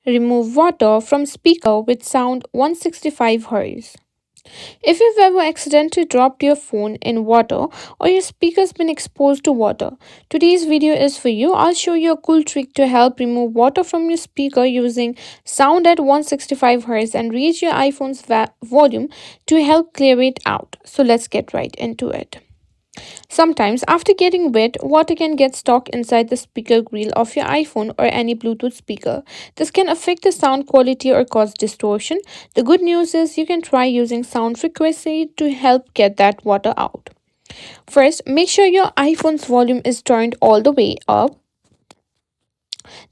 remove water from speaker with sound 165 Hz. If you've ever accidentally dropped your phone in water or your speaker's been exposed to water, today's video is for you. I'll show you a cool trick to help remove water from your speaker using sound at 165 Hz and raise your iPhone's volume to help clear it out. So let's get right into it. Sometimes, after getting wet, water can get stuck inside the speaker grill of your iPhone or any Bluetooth speaker. This can affect the sound quality or cause distortion. The good news is you can try using sound frequency to help get that water out. First, make sure your iPhone's volume is turned all the way up.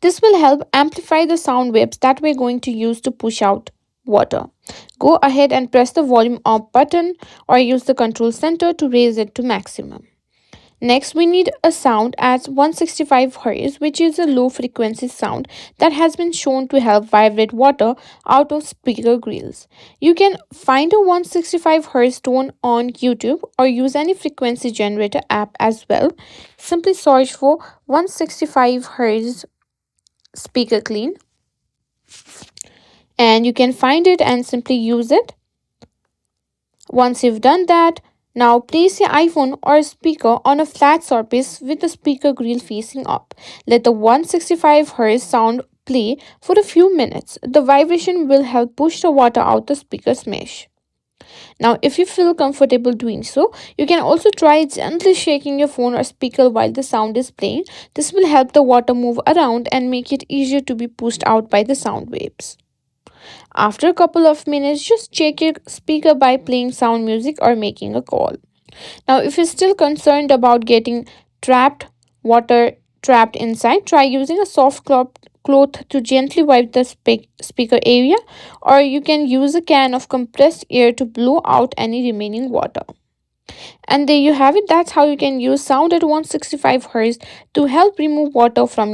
This will help amplify the sound waves that we're going to use to push out water. Go ahead and press the volume up button or use the control center to raise it to maximum. Next, we need a sound at 165 Hz, which is a low frequency sound that has been shown to help vibrate water out of speaker grills. You can find a 165 Hz tone on YouTube or use any frequency generator app as well. Simply search for 165 Hz speaker clean and you can find it and simply use it. Once you've done that, now place your iPhone or speaker on a flat surface with the speaker grill facing up. Let the 165 Hz sound play for a few minutes. The vibration will help push the water out the speaker's mesh. Now, if you feel comfortable doing so, you can also try gently shaking your phone or speaker while the sound is playing. This will help the water move around and make it easier to be pushed out by the sound waves. After a couple of minutes, just check your speaker by playing sound music or making a call. Now, if you're still concerned about getting trapped water trapped inside, try using a soft cloth to gently wipe the speaker area, or you can use a can of compressed air to blow out any remaining water. And there you have it. That's how you can use sound at 165 Hz to help remove water from your